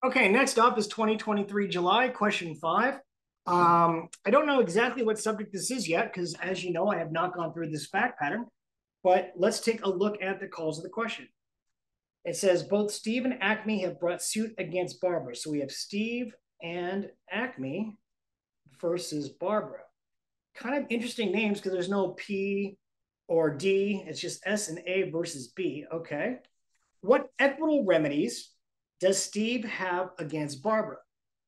Okay, next up is 2023 July, question 5. I don't know exactly what subject this is yet, because as you know, I have not gone through this fact pattern, but let's take a look at the cause of the question. It says both Steve and Acme have brought suit against Barbara. So we have Steve and Acme versus Barbara. Kind of interesting names because there's no P or D. It's just S and A versus B. Okay. What equitable remedies does Steve have against Barbara?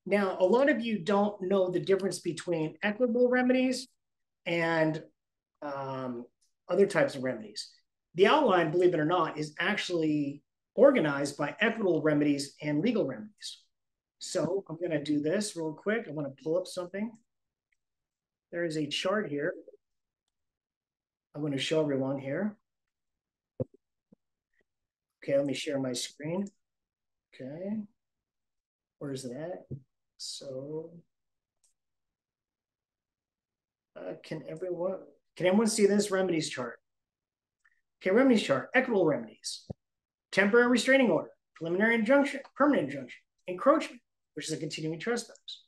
Now, a lot of you don't know the difference between equitable remedies and other types of remedies. The outline, believe it or not, is actually organized by equitable remedies and legal remedies. So I'm going to do this real quick. I want to pull up something. There is a chart here. I'm going to show everyone here. Okay, let me share my screen. Okay. Where's it at? So can everyone see this remedies chart? Okay, remedies chart, equitable remedies, temporary restraining order, preliminary injunction, permanent injunction, encroachment, which is a continuing trespass,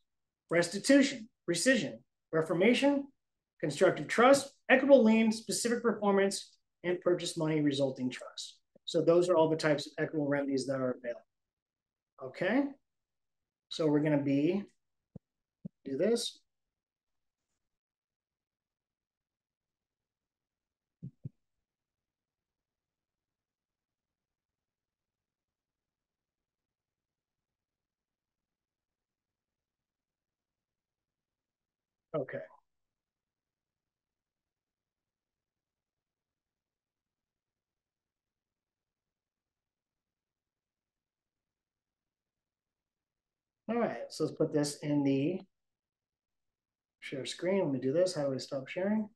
restitution, rescission, reformation, constructive trust, equitable lien, specific performance, and purchase money resulting trust. So those are all the types of equitable remedies that are available. Okay, so we're going to do this. Okay. All right, so let's put this in the share screen. Let me do this. How do I stop sharing?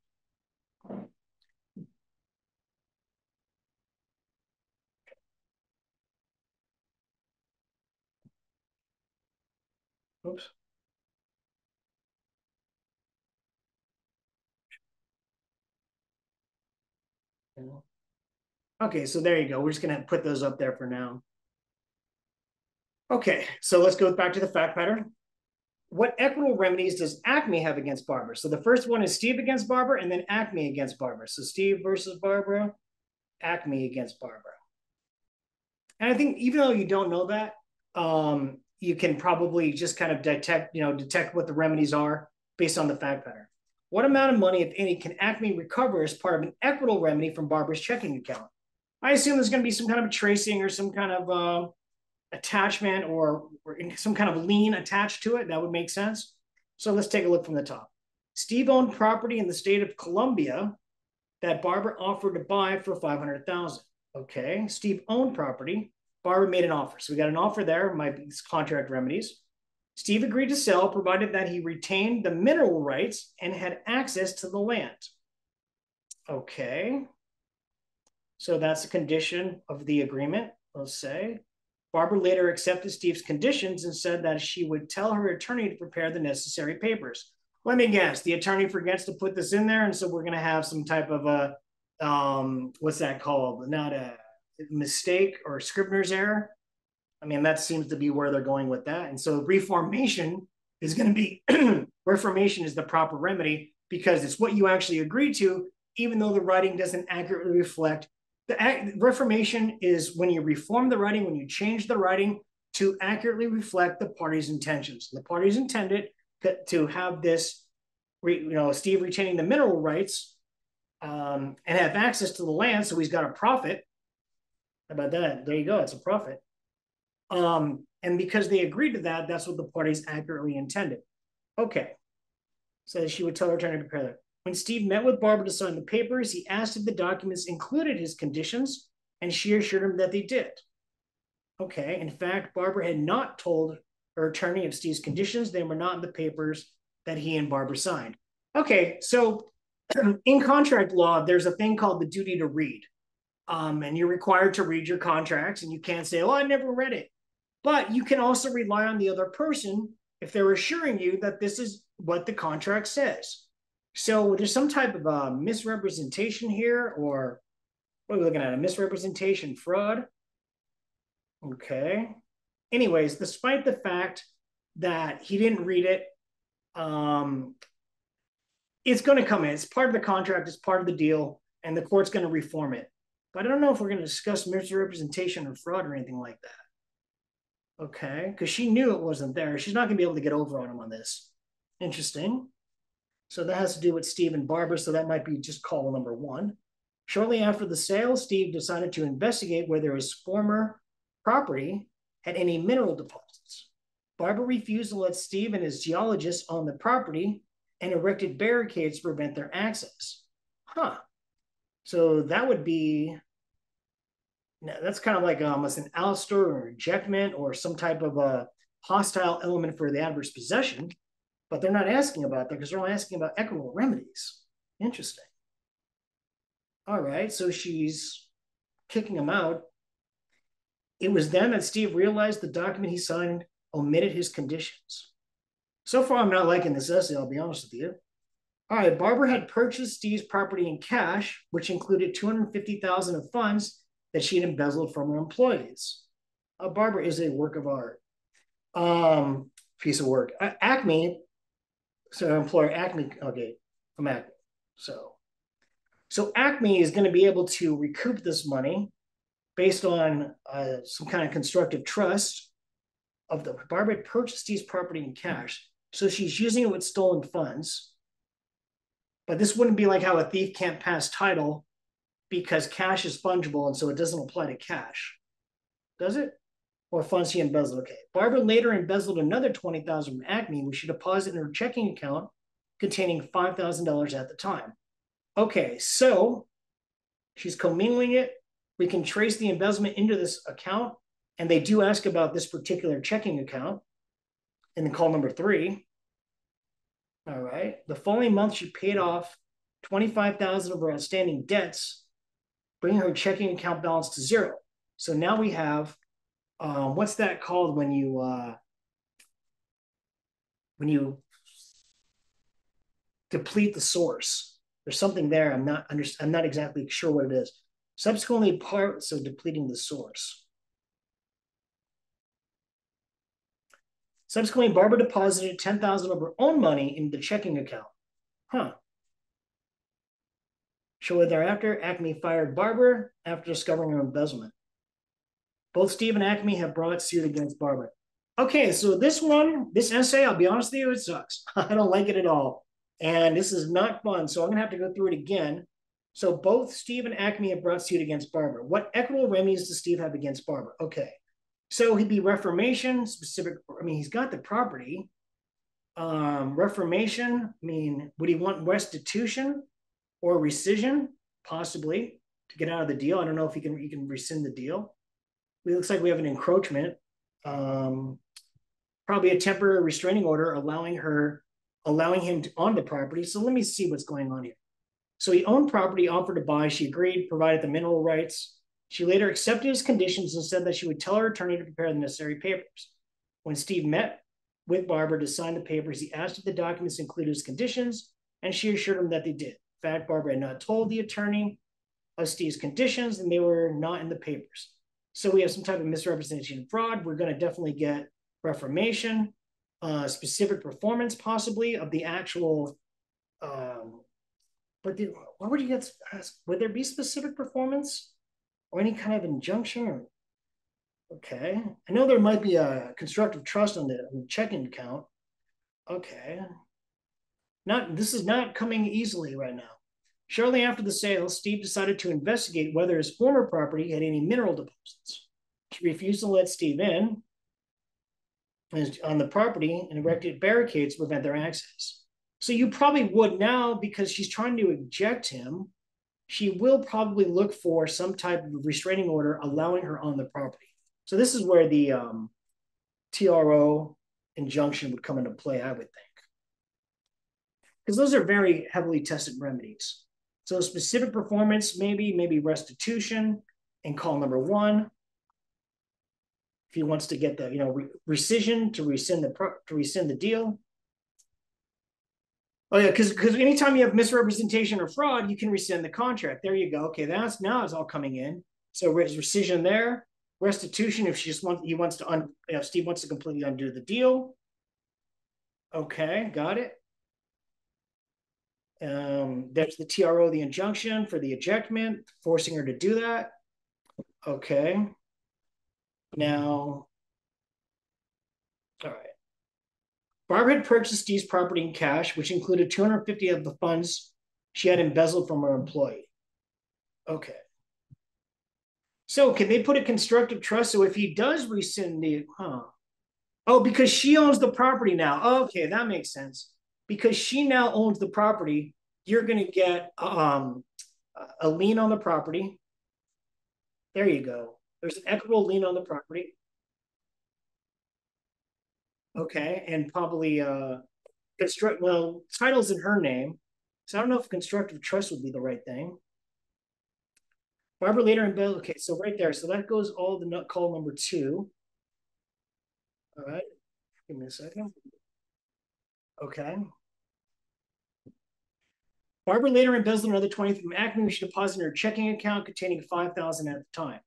Oops. Okay, so there you go. We're just going to put those up there for now. Okay, so let's go back to the fact pattern. What equitable remedies does Acme have against Barbara? So the first one is Steve against Barbara, and then Acme against Barbara. So Steve versus Barbara, Acme against Barbara. And I think even though you don't know that, you can probably just kind of detect what the remedies are based on the fact pattern. What amount of money, if any, can Acme recover as part of an equitable remedy from Barbara's checking account? I assume there's going to be some kind of tracing or some kind of attachment or some kind of lien attached to it. That would make sense. So let's take a look from the top. Steve owned property in the state of Colombia that Barbara offered to buy for $500,000. Okay, Steve owned property. Barbara made an offer. So we got an offer there, might be contract remedies. Steve agreed to sell, provided that he retained the mineral rights and had access to the land. Okay, so that's a condition of the agreement, let's say. Barbara later accepted Steve's conditions and said that she would tell her attorney to prepare the necessary papers. Let me guess, the attorney forgets to put this in there, and so we're going to have some type of a, what's that called? Not a mistake or Scrivener's error. I mean, that seems to be where they're going with that. And so reformation is going to be, reformation is the proper remedy because it's what you actually agreed to, even though the writing doesn't accurately reflect. The reformation is when you reform the writing, when you change the writing to accurately reflect the party's intentions. The parties intended to have this, Steve retaining the mineral rights and have access to the land, so he's got a profit. How about that? There you go. It's a profit. And because they agreed to that, that's what the parties accurately intended. Okay. So she would tell her attorney to prepare that. When Steve met with Barbara to sign the papers, he asked if the documents included his conditions, and she assured him that they did. Okay. In fact, Barbara had not told her attorney of Steve's conditions. They were not in the papers that he and Barbara signed. Okay. So in contract law, there's a thing called the duty to read. And you're required to read your contracts, and you can't say, oh, I never read it. But you can also rely on the other person if they're assuring you that this is what the contract says. So there's some type of a misrepresentation here, or what are we looking at? A misrepresentation fraud. Okay. anyways, despite the fact that he didn't read it, it's going to come in. It's part of the contract. It's part of the deal, and the court's going to reform it. But I don't know if we're going to discuss misrepresentation or fraud or anything like that. Okay, because she knew it wasn't there. She's not going to be able to get over on him on this. Interesting. So that has to do with Steve and Barbara, so that might be just call number 1. Shortly after the sale, Steve decided to investigate whether his former property had any mineral deposits. Barbara refused to let Steve and his geologist own the property and erected barricades to prevent their access. Huh. So that would be, that's kind of like almost an ouster or ejectment or some type of a hostile element for the adverse possession, but they're not asking about that because they're only asking about equitable remedies. Interesting. All right, so she's kicking him out. It was then that Steve realized the document he signed omitted his conditions. So far, I'm not liking this essay, I'll be honest with you. All right, Barbara had purchased Steve's property in cash, which included $250,000 of funds that she had embezzled from her employees. Barbara is a work of art. Piece of work. Acme, so her employer Acme, okay, I'm Acme. So Acme is going to be able to recoup this money based on some kind of constructive trust of the Barbara had purchased Steve's property in cash. So she's using it with stolen funds. But this wouldn't be like how a thief can't pass title because cash is fungible and so it doesn't apply to cash. Does it? Or funds she embezzled. Okay. Barbara later embezzled another $20,000 from Acme, which she deposited in her checking account containing $5,000 at the time. Okay, so she's commingling it. We can trace the embezzlement into this account, and they do ask about this particular checking account in the call number 3. All right. The following month, she paid off $25,000 of her outstanding debts, bringing her checking account balance to 0. So now we have, what's that called when you deplete the source? There's something there. I'm not exactly sure what it is. Subsequently, so depleting the source. Subsequently, Barbara deposited $10,000 of her own money in the checking account. Huh. Shortly thereafter, Acme fired Barbara after discovering her embezzlement. Both Steve and Acme have brought suit against Barbara. Okay, so this essay, I'll be honest with you, it sucks. I don't like it at all. And this is not fun, so I'm going to have to go through it again. So both Steve and Acme have brought suit against Barbara. What equitable remedies does Steve have against Barbara? Okay. So he'd be reformation, specific, I mean, he's got the property. Reformation, I mean, would he want restitution or rescission? Possibly, to get out of the deal. I don't know if he can rescind the deal. It looks like we have an encroachment. Probably a temporary restraining order allowing him on the property. So let me see what's going on here. So he owned property, offered to buy. She agreed, provided the mineral rights. She later accepted his conditions and said that she would tell her attorney to prepare the necessary papers. When Steve met with Barbara to sign the papers, he asked if the documents included his conditions, and she assured him that they did. In fact, Barbara had not told the attorney of Steve's conditions, and they were not in the papers. So we have some type of misrepresentation and fraud. We're going to definitely get reformation, specific performance possibly of the actual, what would you get? Would there be specific performance or any kind of injunction? Okay. I know there might be a constructive trust on the checking account. Okay. This is not coming easily right now. Shortly after the sale, Steve decided to investigate whether his former property had any mineral deposits. She refused to let Steve in on the property and erected barricades to prevent their access. So you probably would now, because she's trying to eject him, she will probably look for some type of restraining order allowing her on the property. So this is where the TRO injunction would come into play, I would think. Because those are very heavily tested remedies. So specific performance, maybe restitution in call number 1. If he wants to get the rescission to rescind the deal. Oh yeah, because anytime you have misrepresentation or fraud, you can rescind the contract. There you go. Okay, now it's all coming in. So rescission there. Restitution if if Steve wants to completely undo the deal. Okay, got it. There's the TRO, the injunction for the ejectment, forcing her to do that. Okay. Now, all right. Barbara had purchased Steve's property in cash, which included 250 of the funds she had embezzled from her employee. Okay. So can they put a constructive trust? So if he does rescind oh, because she owns the property now. Okay, that makes sense. Because she now owns the property, you're going to get a lien on the property. There you go. There's an equitable lien on the property. Okay, and probably title's in her name, so I don't know if constructive trust would be the right thing. Barbara later in Bill. Okay, so right there, so that goes all the nut call number 2. All right, give me a second. Okay. Barbara later embezzled another 20 from Acme, which she deposited in her checking account containing 5,000 at the time.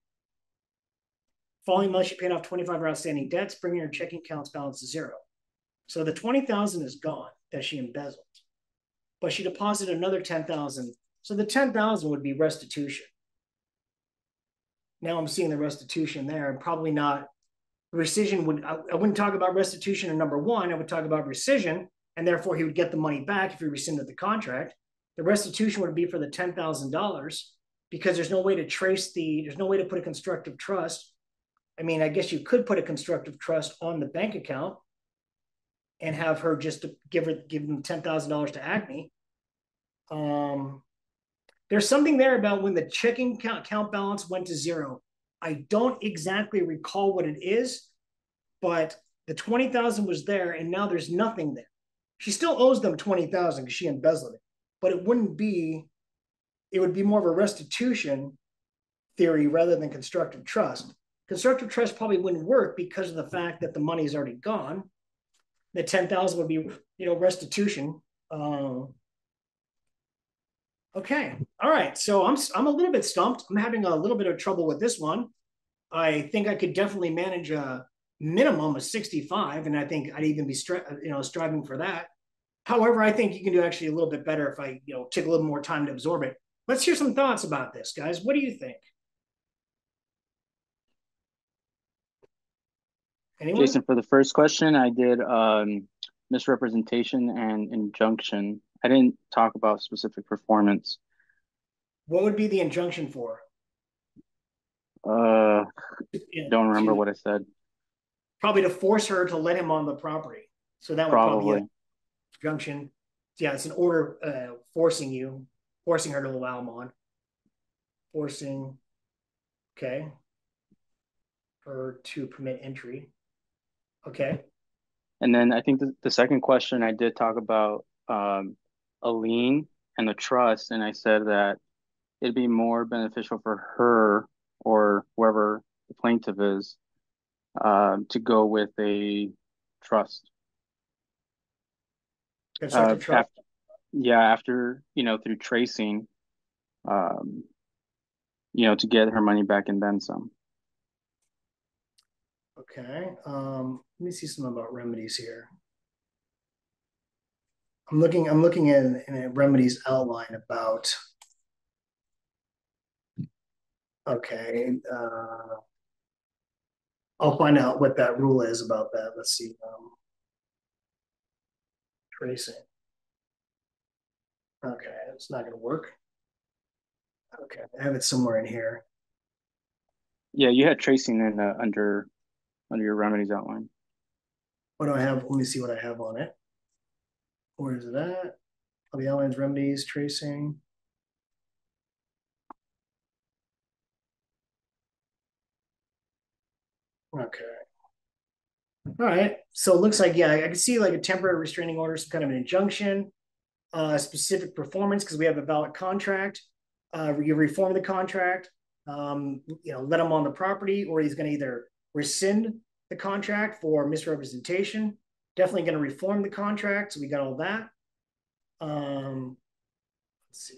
Following month, she paid off 25 outstanding debts, bringing her checking account's balance to 0. So the 20,000 is gone that she embezzled, but she deposited another 10,000. So the 10,000 would be restitution. Now I'm seeing the restitution there. Probably not rescission. I wouldn't talk about restitution in number 1. I would talk about rescission, and therefore he would get the money back if he rescinded the contract. The restitution would be for the $10,000 because there's no way to there's no way to put a constructive trust. I mean, I guess you could put a constructive trust on the bank account and have her just give them $10,000 to Acme. There's something there about when the checking account balance went to 0. I don't exactly recall what it is, but the 20,000 was there, and now there's nothing there. She still owes them 20,000 because she embezzled it, but it would be more of a restitution theory rather than constructive trust. Constructive trust probably wouldn't work because of the fact that the money is already gone. The 10,000 would be, restitution. Okay. All right. So I'm a little bit stumped. I'm having a little bit of trouble with this one. I think I could definitely manage a minimum of 65, and I think I'd even be striving for that. However, I think you can do actually a little bit better if I take a little more time to absorb it. Let's hear some thoughts about this, guys. What do you think? Anyone? Jason, for the first question, I did misrepresentation and injunction. I didn't talk about specific performance. What would be the injunction for? Don't remember what I said. Probably to force her to let him on the property. So that would probably be an injunction. Yeah, it's an order forcing her to allow him on. Forcing, okay, her to permit entry. Okay. And then I think the second question, I did talk about a lien and the trust, and I said that it'd be more beneficial for her or whoever the plaintiff is to go with a trust. Constructive trust. After through tracing, to get her money back and then some. Okay. Let me see something about remedies here. I'm looking in a remedies outline about. Okay. I'll find out what that rule is about that. Let's see. Tracing. Okay, it's not going to work. Okay, I have it somewhere in here. Yeah, you had tracing in under your remedies outline. What do I have? Let me see what I have on it. Where is it at? All the outlines, remedies, tracing. Okay. All right. So it looks like, yeah, I can see like a temporary restraining order, some kind of an injunction, specific performance because we have a valid contract. You reform the contract, let him on the property, or he's going to either rescind the contract for misrepresentation. Definitely going to reform the contract. So we got all that. Let's see.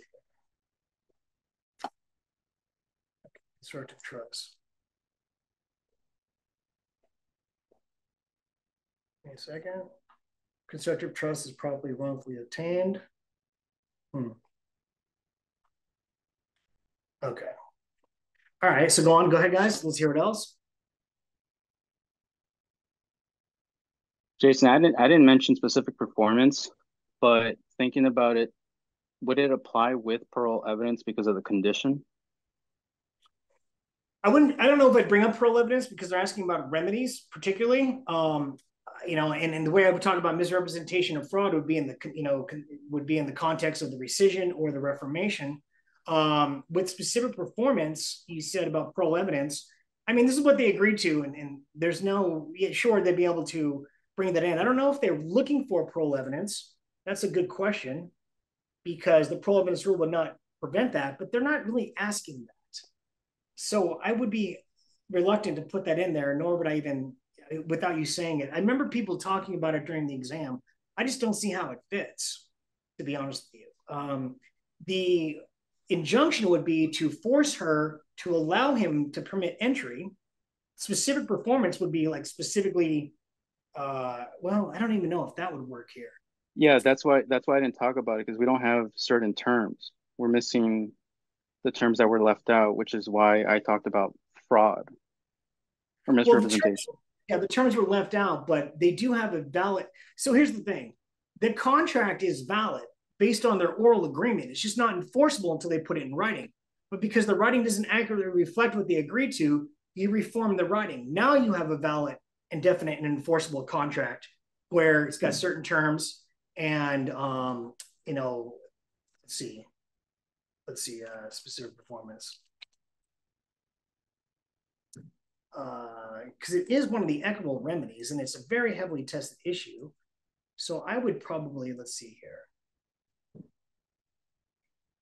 Constructive trust. Wait a second. Constructive trust is properly wrongfully obtained. Okay. All right. So go on. Go ahead, guys. Let's hear what else. Jason, I didn't mention specific performance, but thinking about it, would it apply with parole evidence because of the condition? I don't know if I'd bring up parole evidence because they're asking about remedies, particularly. And the way I would talk about misrepresentation and fraud would be in the context of the rescission or the reformation. With specific performance, you said about parole evidence. I mean, this is what they agreed to, and there's no, yeah, sure, they'd be able to bring that in. I don't know if they're looking for parole evidence. That's a good question because the parole evidence rule would not prevent that, but they're not really asking that. So I would be reluctant to put that in there, nor would I even, without you saying it. I remember people talking about it during the exam. I just don't see how it fits, to be honest with you. The injunction would be to force her to allow him to permit entry. Specific performance would be like specifically, well, I don't even know if that would work here. Yeah, that's why I didn't talk about it because we don't have certain terms. We're missing the terms that were left out, which is why I talked about fraud or Well, misrepresentation. the terms were left out, but they do have a valid. So here's the thing: the contract is valid based on their oral agreement. It's just not enforceable until they put it in writing. But because the writing doesn't accurately reflect what they agreed to, you reform the writing. Now you have a valid, indefinite, and enforceable contract where it's got certain terms and let's see, specific performance. Because it is one of the equitable remedies and it's a very heavily tested issue. So I would probably, let's see here.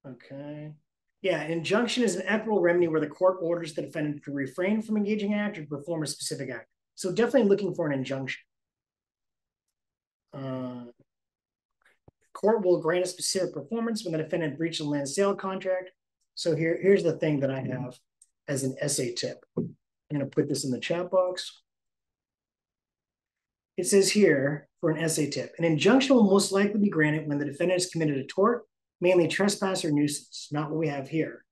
Okay. Yeah, an injunction is an equitable remedy where the court orders the defendant to refrain from engaging in an act or perform a specific act. So definitely looking for an injunction. Court will grant a specific performance when the defendant breaches a land sale contract. So here's the thing that I have as an essay tip. I'm going to put this in the chat box. It says here for an essay tip, an injunction will most likely be granted when the defendant has committed a tort, mainly trespass or nuisance, not what we have here.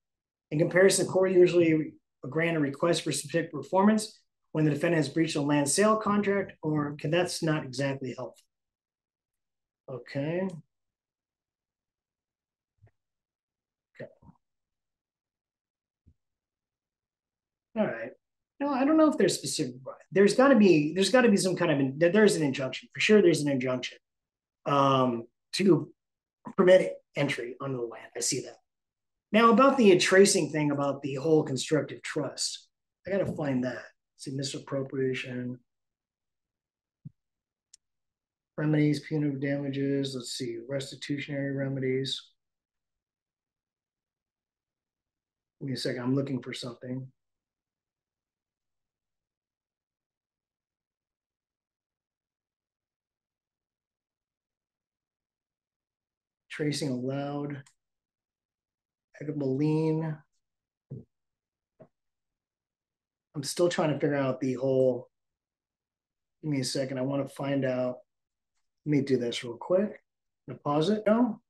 In comparison, the court usually grant a request for specific performance when the defendant has breached a land sale contract, or that's not exactly helpful. Okay. All right. No, I don't know if there's specific. There's got to be some kind of there's an injunction for sure. There's an injunction to permit entry onto the land. I see that. Now about the tracing thing about the whole constructive trust, I got to find that. See misappropriation, remedies, punitive damages. Let's see restitutionary remedies. Give me a second. I'm looking for something. Tracing allowed. Equitable lien. I'm still trying to figure out the whole. Give me a second. I want to find out. Let me do this real quick. Pause it. No.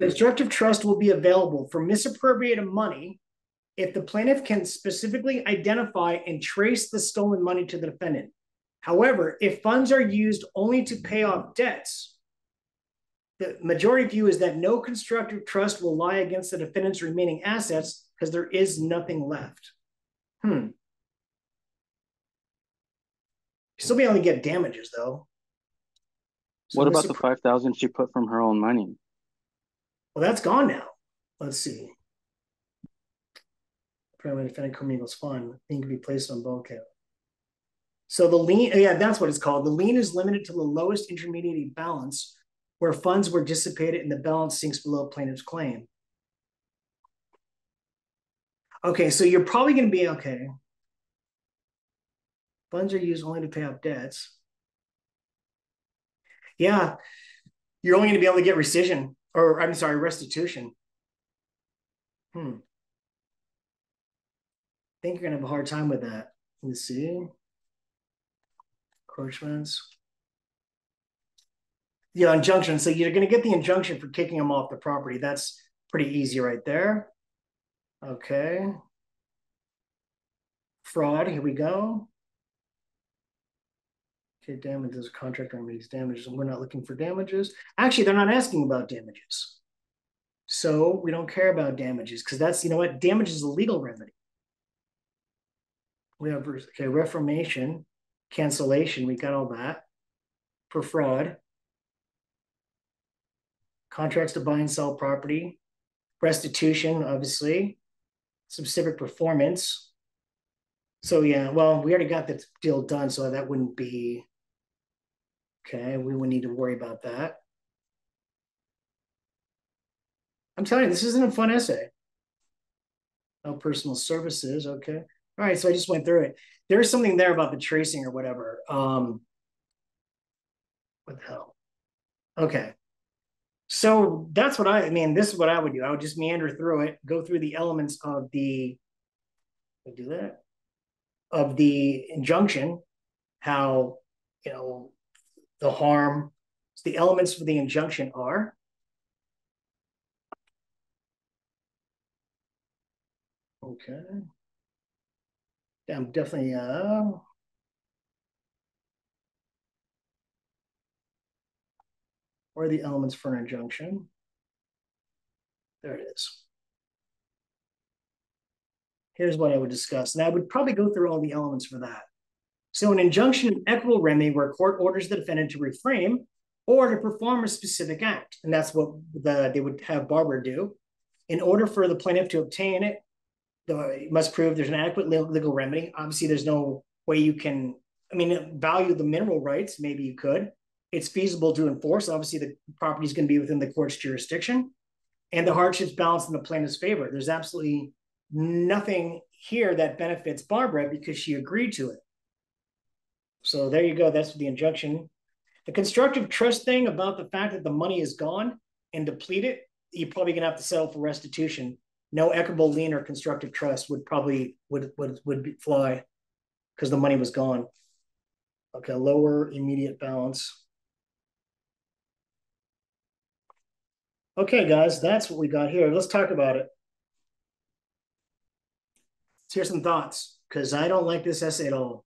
The constructive trust will be available for misappropriated money if the plaintiff can specifically identify and trace the stolen money to the defendant. However, if funds are used only to pay off debts, the majority view is that no constructive trust will lie against the defendant's remaining assets because there is nothing left. Still be able to get damages though. So what about the 5,000 she put from her own money? Well, that's gone now. Let's see. Primary defendant commingled fund lien can be placed on both accounts. So the lien, yeah, that's what it's called. The lien is limited to the lowest intermediate balance where funds were dissipated and the balance sinks below plaintiff's claim. Okay, so you're probably going to be okay. Funds are used only to pay off debts. Yeah, you're only going to be able to get rescission, or I'm sorry, restitution. I think you're going to have a hard time with that. Let's see. encroachments. Yeah, injunction. So you're going to get the injunction for kicking them off the property. That's pretty easy right there. Okay. Fraud, here we go. Okay, damages, contract remedies, damages. We're not looking for damages. Actually, they're not asking about damages. So we don't care about damages because that's, you know what, damage is a legal remedy. We have, okay, reformation, cancellation, we got all that. For fraud, contracts to buy and sell property, restitution, obviously, specific performance. So yeah, well, we already got the deal done, so that wouldn't be, okay, we wouldn't need to worry about that. I'm telling you, this isn't a fun essay. No personal services, okay. All right, so I just went through it. There's something there about the tracing or whatever. What the hell? Okay. So that's what I mean, this is what I would do. I would just meander through it, go through the elements of the, do that, of the injunction, how, you know, the harm, the elements for the injunction are. Okay. I'm definitely, or the elements for an injunction. There it is. Here's what I would discuss. And I would probably go through all the elements for that. So an injunction, an equitable remedy where a court orders the defendant to refrain or to perform a specific act. And that's what they would have Barbara do. In order for the plaintiff to obtain it, it must prove there's an adequate legal remedy. Obviously, there's no way you can, I mean, value the mineral rights. Maybe you could. It's feasible to enforce. Obviously, the property is going to be within the court's jurisdiction. And the hardships balanced in the plaintiff's favor. There's absolutely nothing here that benefits Barbara because she agreed to it. So there you go. That's the injunction. The constructive trust thing about the fact that the money is gone and depleted, you're probably going to have to settle for restitution. No equitable lien or constructive trust would probably would fly because the money was gone. Okay, lower immediate balance. Okay, guys, that's what we got here. Let's talk about it. Let's hear some thoughts because I don't like this essay at all.